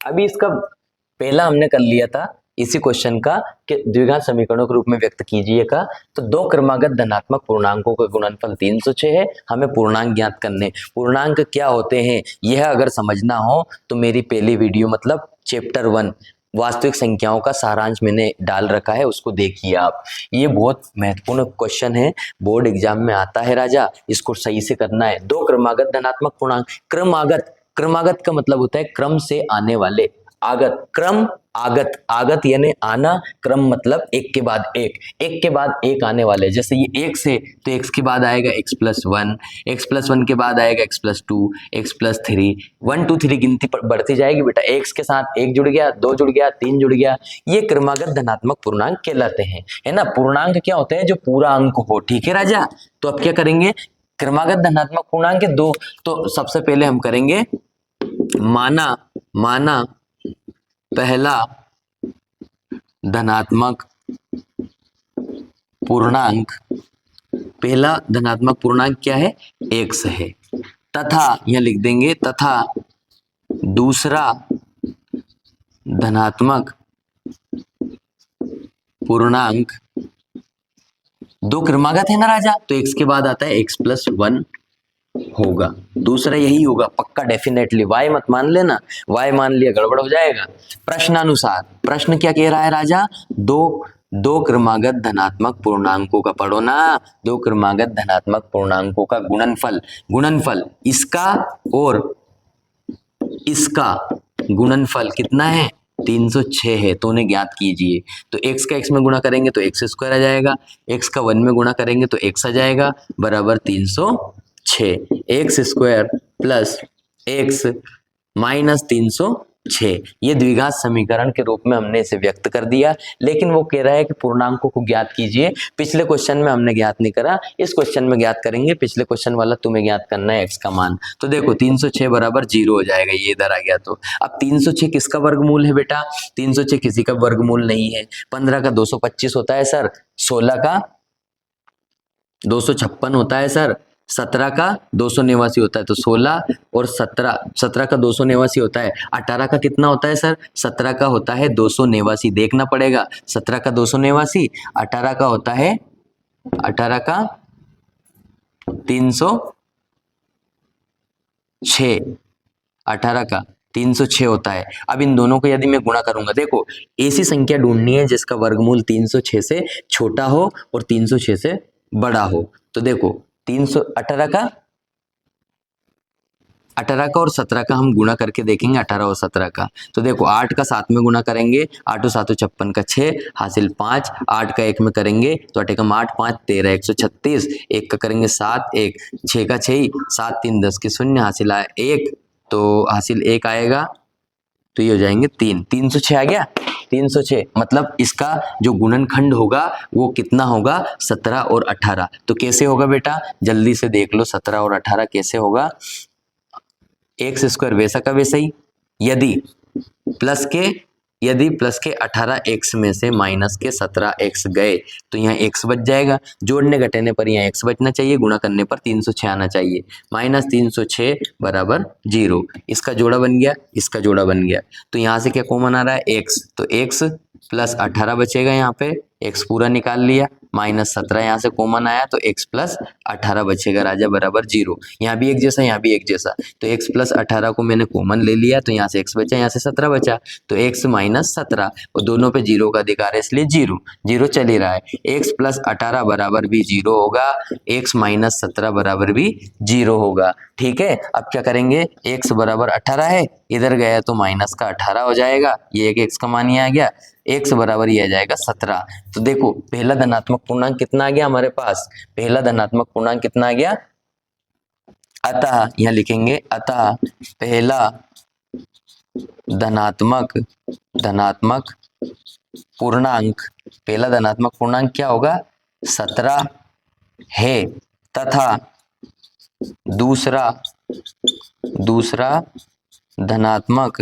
अभी इसका पहला हमने कर लिया था इसी क्वेश्चन का कि द्विघात समीकरणों के रूप में व्यक्त कीजिए का। तो 2 क्रमागत धनात्मक पूर्णांकों का गुणनफल 306 है। हमें पूर्णांक ज्ञात करने। पूर्णांक क्या होते हैं यह अगर समझना हो तो मेरी पहली वीडियो मतलब चैप्टर 1 वास्तविक संख्याओं का सारांश मैंने डाल रखा है, उसको देखिए आप। ये बहुत महत्वपूर्ण क्वेश्चन है, बोर्ड एग्जाम में आता है राजा, इसको सही से करना है। 2 क्रमागत धनात्मक पूर्णांक। क्रमागत का मतलब होता है क्रम से आने वाले। आगत, क्रम आगत, आगत यानी आना, क्रम मतलब एक के बाद एक, एक के बाद एक आने वाले। जैसे ये एक्स है तो एक्स के बाद आएगा x plus one, x plus one के बाद आएगा x plus two, x plus three, 1 2 3 गिनती बढ़ती जाएगी बेटा। एक्स के साथ एक जुड़ गया, दो जुड़ गया, तीन जुड़ गया, ये क्रमागत धनात्मक पूर्णांक कहलाते हैं, है ना। पूर्णांक क्या होते हैं? जो पूरा अंक हो, ठीक है राजा। तो अब क्या करेंगे? क्रमागत धनात्मक पूर्णांक के दो, तो सबसे पहले हम करेंगे माना पहला धनात्मक पूर्णांक, पहला धनात्मक पूर्णांक क्या है? एक्स है, तथा यहां लिख देंगे तथा दूसरा धनात्मक पूर्णांक, दो क्रमागत है ना राजा, तो एक्स के बाद आता है एक्स प्लस वन होगा, दूसरा यही होगा पक्का, डेफिनेटली। वाई मत मान लेना, वाई मान लिया गड़बड़ हो जाएगा। प्रश्नानुसार, प्रश्न क्या कह रहा है राजा? दो क्रमागत धनात्मक पूर्णांकों का, पढ़ो ना, दो क्रमागत धनात्मक पूर्णांकों का गुणनफल इसका और इसका गुणनफल कितना है? 306 है, तो उन्हें ज्ञात कीजिए। तो x का x में गुणा करेंगे तो x स्क्वायर आ जाएगा, x का 1 में गुणा करेंगे तो x आ जाएगा, बराबर 306। x square plus x minus 306, ये द्विघात समीकरण के रूप में हमने इसे व्यक्त कर दिया। लेकिन वो कह रहा है कि पूर्णांकों को ज्ञात कीजिए। पिछले क्वेश्चन में हमने ज्ञात नहीं करा, इस क्वेश्चन में ज्ञात करेंगे। पिछले क्वेश्चन वाला तुम्हें ज्ञात करना है x का मान। तो देखो 306 बराबर 0 हो जाएगा, ये इधर आ गया। तो अब 306 किसका वर्गमूल है बेटा? 306 किसी का वर्गमूल नहीं है। 15 का 225 होता है सर, 16 का 256 होता है सर, 17 का 289 होता है। तो 16 और 17 का 289 होता है। 18 का कितना होता है सर? 17 का होता है 289, देखना पड़ेगा। 17 का 289, 18 का होता है 306, 18 का 306 होता है। अब इन दोनों को यदि मैं गुणा करूंगा, देखो ऐसी संख्या ढूंढनी है जिसका वर्गमूल 306 से छोटा हो और 306 से बड़ा हो। तो देखो 18 का और 17 का हम गुणा करके देखेंगे, 18 और 17 का। तो देखो 8 का 7 में गुणा करेंगे, 8 और 7 56 का 6 हासिल 5, 8 का 1 में करेंगे तो 8 का 8 5 13 136, 1 का करेंगे 7 1, 6 का 6 7 3 10 के 0 हासिल आया 1, तो हासिल 1 आएगा, तो ये हो जाएंगे 3, 306 आ गया। 306 मतलब इसका जो गुणनखंड होगा वो कितना होगा? 17 और 18। तो कैसे होगा बेटा? जल्दी से देख लो 17 और 18 कैसे होगा। एक्स स्क्वायर वैसा का वैसा ही, यदि प्लस के 18 एक्स में से माइनस के 17 एक्स गए तो यहाँ एक्स बच जाएगा। जोड़ने घटाने पर यहाँ एक्स बचना चाहिए, गुणा करने पर 306 आना चाहिए। माइनस 306 बराबर 0, इसका जोड़ा बन गया, इसका जोड़ा बन गया। तो यहाँ से क्या कॉमन आ रहा है? एक्स, तो एक्स प्लस 18 बचेगा, यहाँ पे एक्स पूरा निकाल लिया, माइनस 17 यहाँ से कॉमन आया तो x प्लस 18 बचेगा राजा, बराबर 0। यहाँ भी एक जैसा, यहाँ भी एक जैसा, तो x प्लस 18 को मैंने कॉमन ले लिया, तो यहाँ से x बचा, यहाँ से 17 बचा, तो x माइनस 17, और दोनों पे 0 का अधिकार है इसलिए 0 0 चल ही रहा है। x प्लस 18 बराबर भी 0 होगा, x माइनस 17 बराबर भी 0 होगा। ठीक है, अब क्या करेंगे? x बराबर 18 है, इधर गया तो माइनस का 18 हो जाएगा, ये एक x का मान ही आ गया, x बराबर ये आ जाएगा 17। तो देखो पहला धनात्मक पूर्णांक कितना आ गया हमारे पास? पहला धनात्मक पूर्णांक कितना आ गया? अतः यहां लिखेंगे, अतः पहला धनात्मक पूर्णांक, पहला धनात्मक पूर्णांक क्या होगा? 17 है, तथा दूसरा धनात्मक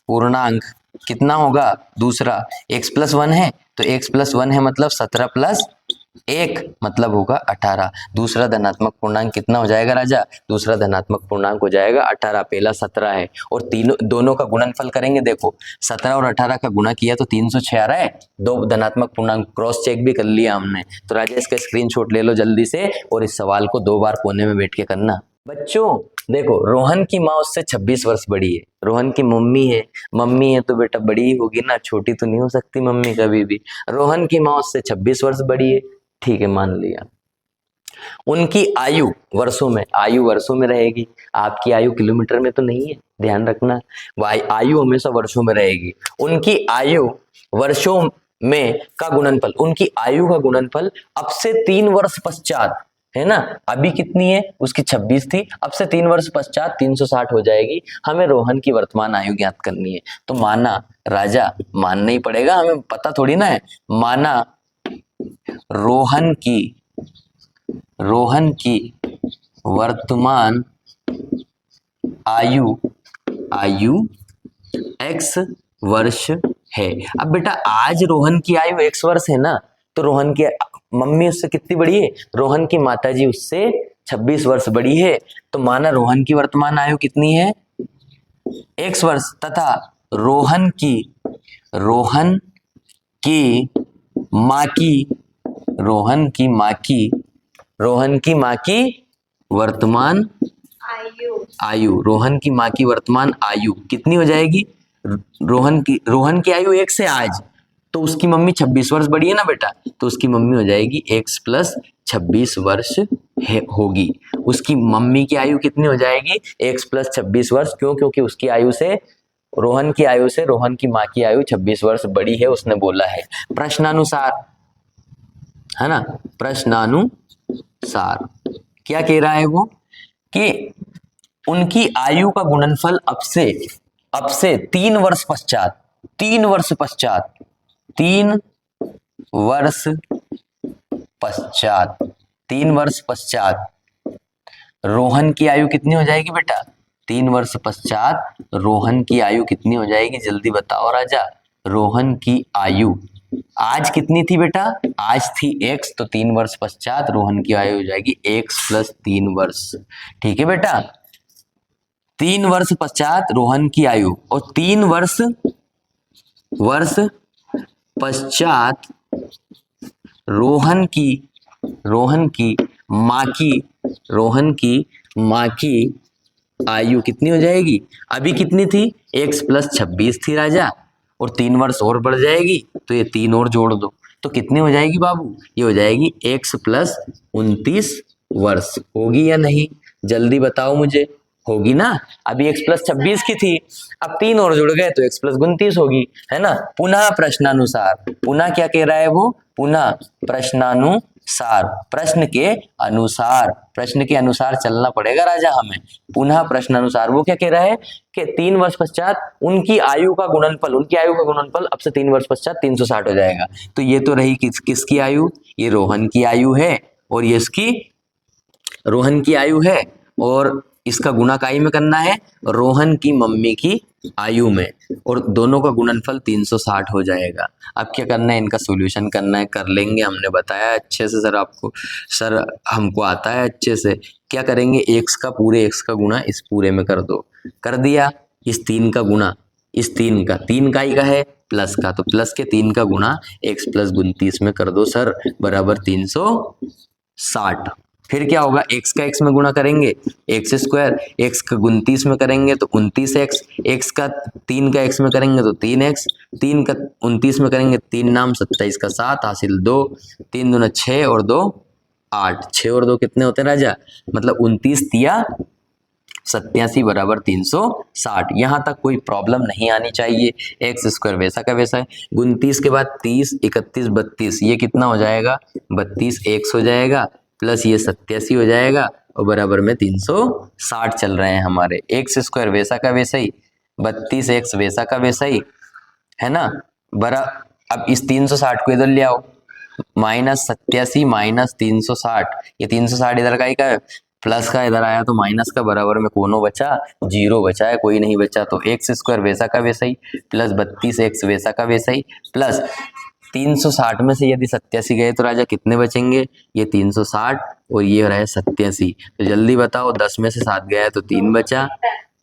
पूर्णांक कितना होगा? दूसरा x प्लस 1 है, तो x प्लस 1 है मतलब 17 प्लस 1 मतलब होगा 18। दूसरा धनात्मक पूर्णांक कितना हो जाएगा राजा? दूसरा धनात्मक पूर्णांक हो जाएगा 18, पहला 17 है, और दोनों का गुणनफल करेंगे। देखो 17 और 18 का गुणा किया तो 306 आ रहा है, दो धनात्मक पूर्णांक क्रॉस चेक भी कर लिया हमने। तो राजा इसका स्क्रीनशॉट ले लो जल्दी से, और इस सवाल को 2 बार कोने में बैठ के करना। बच्चों देखो, रोहन की माँ उससे 26 वर्ष बड़ी है, रोहन की मम्मी है तो बेटा बड़ी ही होगी ना, छोटी तो नहीं हो सकती मम्मी कभी भी। रोहन की माँ उससे 26 वर्ष बड़ी है, ठीक है मान लिया। उनकी आयु वर्षों में रहेगी, आपकी आयु किलोमीटर में तो नहीं है, ध्यान रखना, आयु हमेशा वर्षों में रहेगी। उनकी आयु वर्षों में का गुणनफल, उनकी आयु का गुणनफल अब से 3 वर्ष पश्चात, है ना, अभी कितनी है, उसकी 26 थी, अब से 3 वर्ष पश्चात 360 हो जाएगी। हमें रोहन की वर्तमान आयु ज्ञात करनी है। तो माना राजा, मानना ही पड़ेगा, हमें पता थोड़ी ना है। माना रोहन की वर्तमान आयु x वर्ष है। अब बेटा आज रोहन की आयु x वर्ष है ना, तो रोहन की मम्मी उससे कितनी बड़ी है, रोहन की माताजी उससे 26 वर्ष बड़ी है। तो माना रोहन की वर्तमान आयु कितनी है, x वर्ष, तथा रोहन की माँ की वर्तमान रोहन की माँ की वर्तमान आयु कितनी हो जाएगी, रोहन की आयु 1 से आज, तो उसकी मम्मी 26 वर्ष बड़ी है ना बेटा, तो उसकी मम्मी हो जाएगी x प्लस 26 वर्ष होगी। उसकी मम्मी की आयु कितनी हो जाएगी, x प्लस 26 वर्ष। क्यों? क्योंकि उसकी आयु से रोहन की माँ की आयु 26 वर्ष बड़ी है, उसने बोला है प्रश्नानुसार, है ना। प्रश्नानुसार क्या कह रहा है वो, कि उनकी आयु का गुणनफल अब से 3 वर्ष पश्चात रोहन की आयु कितनी हो जाएगी बेटा, 3 वर्ष पश्चात रोहन की आयु कितनी हो जाएगी, जल्दी बताओ राजा। रोहन की आयु आज कितनी थी बेटा, आज थी x, तो 3 वर्ष पश्चात रोहन की आयु हो जाएगी x प्लस 3 वर्ष। ठीक है बेटा, 3 वर्ष पश्चात रोहन की आयु, और 3 वर्ष पश्चात रोहन की माँ की आयु कितनी हो जाएगी, अभी कितनी थी, x प्लस 26 थी राजा, और 3 वर्ष और बढ़ जाएगी, तो ये 3 और जोड़ दो, तो कितनी हो जाएगी बाबू, ये हो जाएगी x प्लस 29 वर्ष। होगी या नहीं, जल्दी बताओ मुझे, होगी ना। अभी x प्लस 26 की थी, अब 3 और जुड़ गए तो x प्लस 29 होगी, है ना। पुनः प्रश्नानुसार, पुनः क्या कह रहा है वो, पुनः प्रश्नानुसार, प्रश्न के अनुसार चलना पड़ेगा राजा हमें। पुनः प्रश्नानुसार वो क्या कह रहा है कि 3 वर्ष पश्चात उनकी आयु का गुणनफल अब से 3 वर्ष पश्चात 360 हो जाएगा। तो ये तो रही किसकी आयु, ये रोहन की आयु है, और ये इसकी रोहन की आयु है, और इसका गुणा काई में करना है, रोहन की मम्मी की आयु में, और दोनों का गुणनफल 360 हो जाएगा। अब क्या करना है, इनका सॉल्यूशन करना है, कर लेंगे, हमने बताया अच्छे से सर आपको, सर हमको आता है अच्छे से। क्या करेंगे, x का गुणा इस पूरे में कर दो, कर दिया। इस 3 का गुणा इस 3 का ही का है प्लस का, तो प्लस के 3 का गुणा x प्लस 29 में कर दो सर, बराबर 360। फिर क्या होगा, x का x में गुणा करेंगे x स्क्वायर, x का 29 में करेंगे तो 29x, x का 3 का x में करेंगे तो 3x, 3 का 29 में करेंगे 3 नाम 27 का 7 हासिल 2, 3 दूना 6 और 2 8, 6 और 2 कितने होते हैं राजा, मतलब 29 तिया 87 बराबर 360। यहाँ तक कोई प्रॉब्लम नहीं आनी चाहिए। एक्स स्क्वायर वैसा का वैसा है, 29 के बाद 30 31 32, ये कितना हो जाएगा 32 x हो जाएगा, प्लस ये 87 हो जाएगा, और बराबर में 360 चल रहे हैं हमारे। एक्स स्क्वायर वैसा का वैसा ही, 32x वैसा का वैसा ही, है ना। अब इस 360 को इधर ले आओ, -87 - 360, ये 360 इधर का ही का है, प्लस का इधर आया तो माइनस का, बराबर में कोनो बचा, 0 बचा है, कोई नहीं बचा, तो एक्स स्क्वायर वैसा का वैसा ही, प्लस 32x वैसा का वैसा ही, प्लस 360 में से यदि 87 गए तो राजा कितने बचेंगे, ये 360 और ये रहे 87। तो जल्दी बताओ, 10 में से 7 गया तो 3 बचा,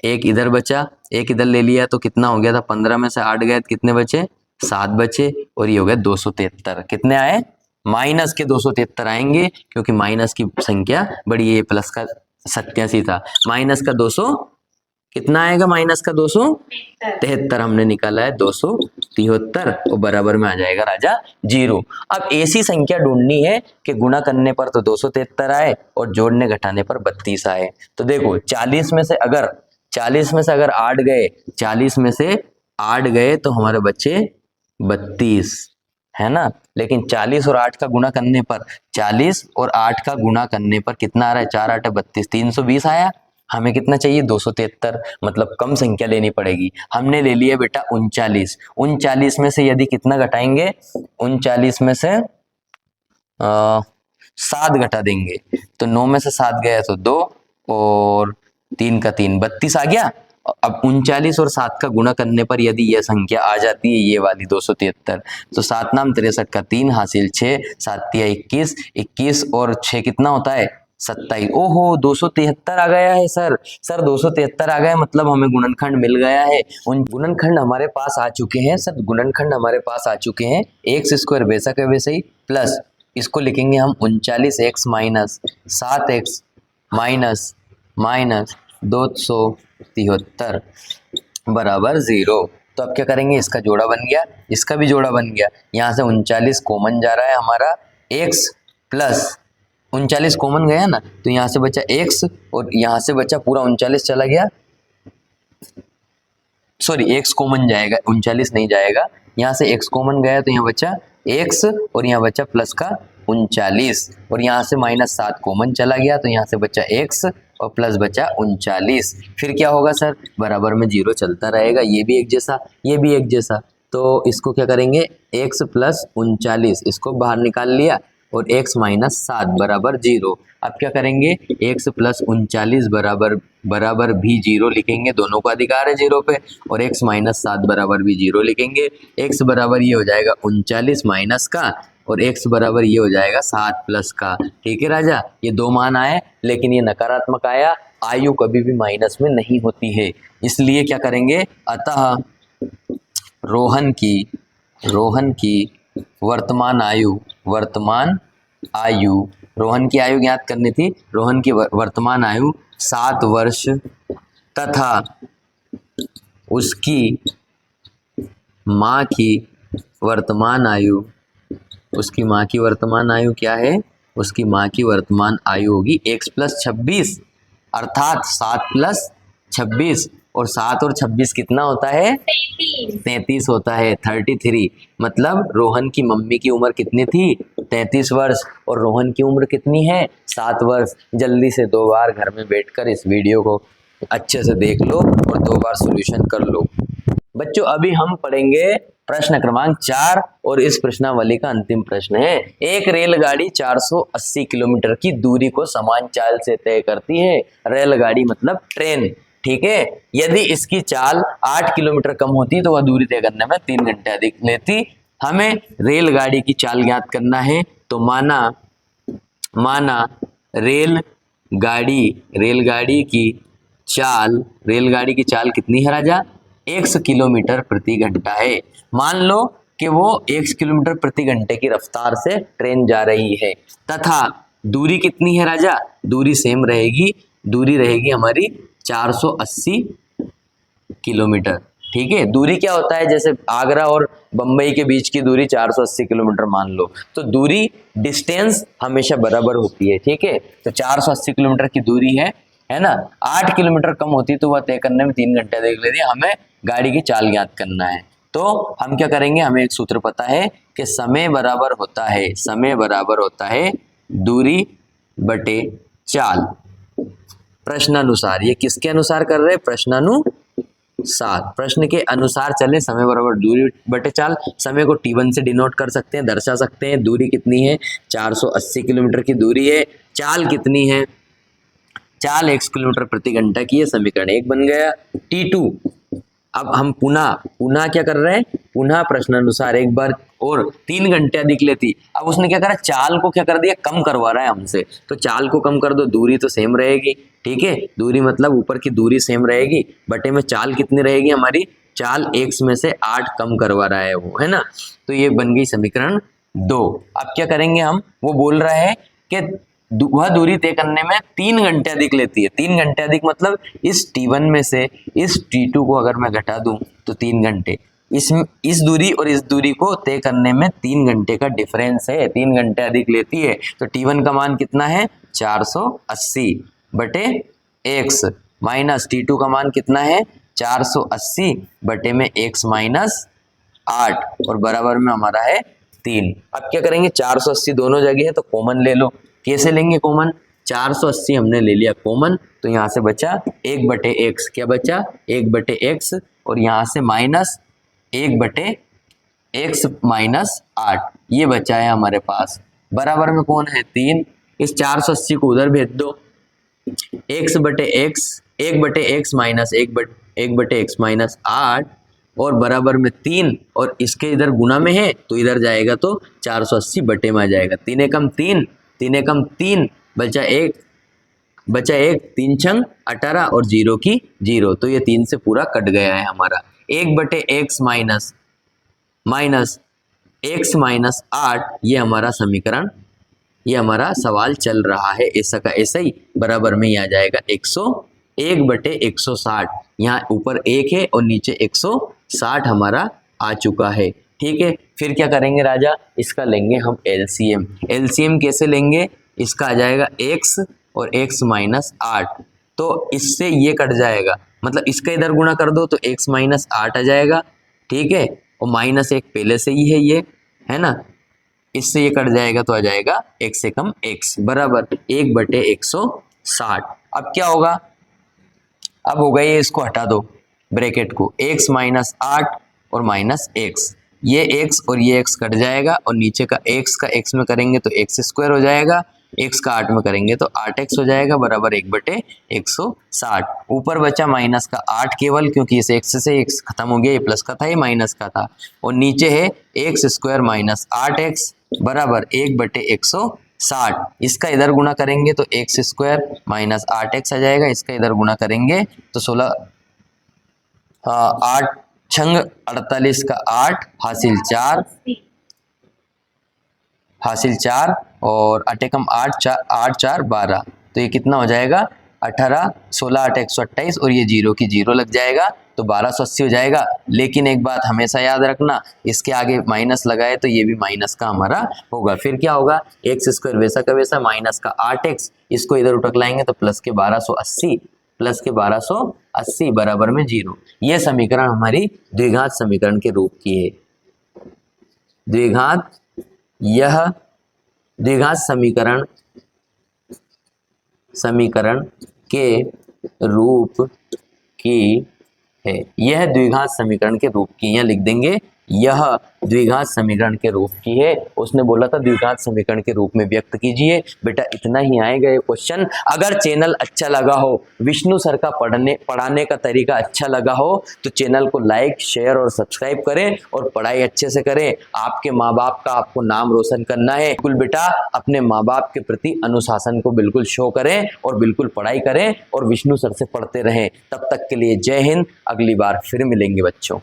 एक इधर बचा, एक इधर ले लिया तो कितना हो गया था, 15 में से 8 गए तो कितने बचे, 7 बचे, और ये हो गया 273। कितने आए, माइनस के 273 आएंगे, क्योंकि माइनस की संख्या बड़ी है, प्लस का 87 था, माइनस का 200 कितना आएगा, माइनस का 273 हमने निकाला है, 273, और बराबर में आ जाएगा राजा 0। अब ऐसी संख्या ढूंढनी है कि गुणा करने पर तो 273 आए और जोड़ने घटाने पर 32 आए। तो देखो 40 में से अगर 40 में से अगर 8 गए, 40 में से 8 गए तो हमारे बच्चे 32, है ना। लेकिन 40 और 8 का गुणा करने पर, 40 और 8 का गुणा करने पर कितना आ रहा है, 4 8 32, 320 आया। हमें कितना चाहिए, 273, मतलब कम संख्या लेनी पड़ेगी। हमने ले लिया बेटा 39। 39 में से यदि कितना घटाएंगे, 39 में से 7 घटा देंगे तो 9 में से 7 गया तो 2 और 3 का 3, 32 आ गया। अब 39 और 7 का गुणा करने पर यदि यह संख्या आ जाती है ये वाली 273, तो 7 नाम 63 का 3 हासिल 6, 7 तिया 21, 21 और 6 कितना होता है, 27। ओहो 273 आ गया है सर। 273 आ गया, मतलब हमें गुणनखंड मिल गया है। उन गुणनखंड हमारे पास आ चुके हैं सर, गुणनखंड हमारे पास आ चुके हैं। एक्स स्क्वायर वैसा के वैसे ही प्लस इसको लिखेंगे हम 39x माइनस 7x माइनस 273 बराबर 0। तो अब क्या करेंगे, इसका जोड़ा बन गया, इसका भी जोड़ा बन गया। यहाँ से 39 कॉमन जा रहा है हमारा, x प्लस 39 कॉमन गया ना, तो यहाँ से बचा x और यहाँ से बचा पूरा 39 चला गया, सॉरी x कॉमन जाएगा, 39 नहीं जाएगा। यहाँ से x कॉमन गया तो यहाँ बचा x और यहाँ बचा प्लस का 39 और यहाँ से -7 कॉमन चला गया तो यहाँ से बचा x और प्लस बचा 39। फिर क्या होगा सर, बराबर में 0 चलता रहेगा, ये भी एक जैसा, ये भी एक जैसा। तो इसको क्या करेंगे, x प्लस 39 इसको बाहर निकाल लिया और x माइनस 7 बराबर 0। अब क्या करेंगे, x प्लस 39 बराबर भी 0 लिखेंगे, दोनों का अधिकार है 0 पे, और x माइनस 7 बराबर भी 0 लिखेंगे। x बराबर ये हो जाएगा 39 माइनस का और x बराबर ये हो जाएगा 7 प्लस का। ठीक है राजा, ये दो मान आए लेकिन ये नकारात्मक आया। आयु कभी भी माइनस में नहीं होती है, इसलिए क्या करेंगे, अतः रोहन की वर्तमान आयु रोहन की आयु ज्ञात करनी थी। रोहन की वर्तमान आयु 7 वर्ष तथा उसकी माँ की वर्तमान आयु क्या है, उसकी माँ की वर्तमान आयु होगी x प्लस 26, अर्थात 7 प्लस 26 और 7 और 26 कितना होता है, 33 होता है, 33। मतलब रोहन की मम्मी की उम्र कितनी थी, 33 वर्ष, और रोहन की उम्र कितनी है, 7 वर्ष। जल्दी से 2 बार घर में बैठकर इस वीडियो को अच्छे से देख लो और 2 बार सॉल्यूशन कर लो। बच्चों अभी हम पढ़ेंगे प्रश्न क्रमांक 4 और इस प्रश्नावली का अंतिम प्रश्न है। एक रेलगाड़ी 480 किलोमीटर की दूरी को समान चाल से तय करती है। रेलगाड़ी मतलब ट्रेन, ठीक है। यदि इसकी चाल 8 किलोमीटर कम होती तो वह दूरी तय करने में 3 घंटे अधिक लेती। हमें रेलगाड़ी की चाल ज्ञात करना है, तो माना रेलगाड़ी की चाल कितनी है राजा, 100 किलोमीटर प्रति घंटा है। मान लो कि वो 1 किलोमीटर प्रति घंटे की रफ्तार से ट्रेन जा रही है, तथा दूरी कितनी है राजा, दूरी सेम रहेगी, दूरी रहेगी हमारी 480 किलोमीटर। ठीक है, दूरी क्या होता है, जैसे आगरा और बंबई के बीच की दूरी 480 किलोमीटर मान लो, तो दूरी डिस्टेंस हमेशा बराबर होती है। ठीक है, तो 480 किलोमीटर की दूरी है ना, 8 किलोमीटर कम होती तो वह तय करने में 3 घंटे देख लेती। हमें गाड़ी की चाल ज्ञात करना है, तो हम क्या करेंगे, हमें एक सूत्र पता है कि समय बराबर होता है दूरी बटे चाल। प्रश्नानुसार, ये किसके अनुसार कर रहे हैं, प्रश्नानुसार, प्रश्न के अनुसार चले। समय बराबर दूरी बटे चाल, समय को t1 से डिनोट कर सकते हैं, दर्शा सकते हैं। दूरी कितनी है, 480 किलोमीटर की दूरी है। चाल कितनी है, चाल 1 किलोमीटर प्रति घंटा की है। समीकरण 1 बन गया। T2, अब हम पुनः क्या कर रहे हैं, पुनः प्रश्नानुसार एक बार और 3 घंटे अधिक लेती। अब उसने क्या करा, चाल को क्या कर दिया, कम करवा रहा है हमसे, तो चाल को कम कर दो, दूरी तो सेम रहेगी। ठीक है, दूरी मतलब ऊपर की दूरी सेम रहेगी, बटे में चाल कितनी रहेगी हमारी, चाल 1 में से 8 कम करवा रहा है वो, है ना। तो ये बन गई समीकरण 2। अब क्या करेंगे हम, वो बोल रहा है कि वह दूरी तय करने में 3 घंटे अधिक लेती है। 3 घंटे अधिक मतलब इस T1 में से इस T2 को अगर मैं घटा दूं तो 3 घंटे, इस दूरी और इस दूरी को तय करने में 3 घंटे का डिफरेंस है, 3 घंटे अधिक लेती है। तो T1 का मान कितना है, 480 बटे x माइनस T2 का मान कितना है 480 बटे में x माइनस 8 और बराबर में हमारा है 3। अब क्या करेंगे 480 दोनों जगह है तो कॉमन ले लो। कैसे लेंगे कॉमन? 480 हमने ले लिया कॉमन तो यहाँ से बचा 1 बटे x। क्या बचा? 1 बटे x और यहाँ से माइनस 1 बटे x माइनस 8 ये बचा है हमारे पास। बराबर में कौन है 3। इस 480 को उधर भेज दो। x बटे x 1 बटे x माइनस 1 बटे x माइनस 8 और बराबर में 3 और इसके इधर गुना में है तो इधर जाएगा तो 480 बटे में आ जाएगा। 3 एकम 3 3 एकम 3 बचा 1 3 छंग 18 और 0 की 0 तो ये 3 से पूरा कट गया है हमारा। 1 बटे x माइनस x माइनस 8 ये हमारा समीकरण, ये हमारा सवाल चल रहा है ऐसा का ऐसा ही। बराबर में ही आ जाएगा 101 बटे 160। यहाँ ऊपर 1 है और नीचे 160 हमारा आ चुका है। ठीक है, फिर क्या करेंगे राजा? इसका लेंगे हम एलसीएम। एलसीएम कैसे लेंगे? इसका आ जाएगा x और x माइनस 8 तो इससे ये कट जाएगा, मतलब इसका इधर गुणा कर दो तो x माइनस 8 आ जाएगा। ठीक है, और माइनस 1 पहले से ही है ये, है ना, इससे ये कट जाएगा तो आ जाएगा x से कम x बराबर 1 बटे 160। अब क्या होगा? अब होगा ये, इसको हटा दो ब्रैकेट को, x माइनस 8 और माइनस x, ये x और ये x कट जाएगा और नीचे का x का x में करेंगे तो x स्क्वायर हो जाएगा, x का 8 में करेंगे तो 8x हो जाएगा बराबर 1 बटे 160। ऊपर बचा माइनस का 8 केवल, क्योंकि इस x से x खत्म हो गया, ये प्लस का था ये माइनस का था, और नीचे है x स्क्वायर माइनस 8x बराबर 1 बटे 160। इसका इधर गुणा करेंगे तो x स्क्वायर माइनस 8x आ जाएगा, इसका इधर गुणा करेंगे तो 16 8 छंग 48 का 8 हासिल 4 और 8 कम 8 4 12 तो ये कितना हो जाएगा 18 16 8 128 और ये 0 की 0 लग जाएगा तो 1280 हो जाएगा। लेकिन एक बात हमेशा याद रखना, इसके आगे माइनस लगाए तो ये भी माइनस का हमारा होगा। फिर क्या होगा? x स्क्वायर वैसा का वैसा माइनस का 8x, इसको इधर उठक लाएंगे तो प्लस के 1280 बराबर में 0। ये समीकरण हमारी द्विघात समीकरण के रूप की है। यह द्विघात समीकरण के रूप की है। यह द्विघात समीकरण के रूप की, यहाँ लिख देंगे यह द्विघात समीकरण के रूप की है। उसने बोला था द्विघात समीकरण के रूप में व्यक्त कीजिए। बेटा इतना ही आएगा ये क्वेश्चन। अगर चैनल अच्छा लगा हो, विष्णु सर का पढ़ाने का तरीका अच्छा लगा हो तो चैनल को लाइक शेयर और सब्सक्राइब करें और पढ़ाई अच्छे से करें। आपके माँ बाप का आपको नाम रोशन करना है। बिल्कुल बेटा अपने माँ बाप के प्रति अनुशासन को बिल्कुल शो करें और बिल्कुल पढ़ाई करें और विष्णु सर से पढ़ते रहें। तब तक के लिए जय हिंद। अगली बार फिर मिलेंगे बच्चों।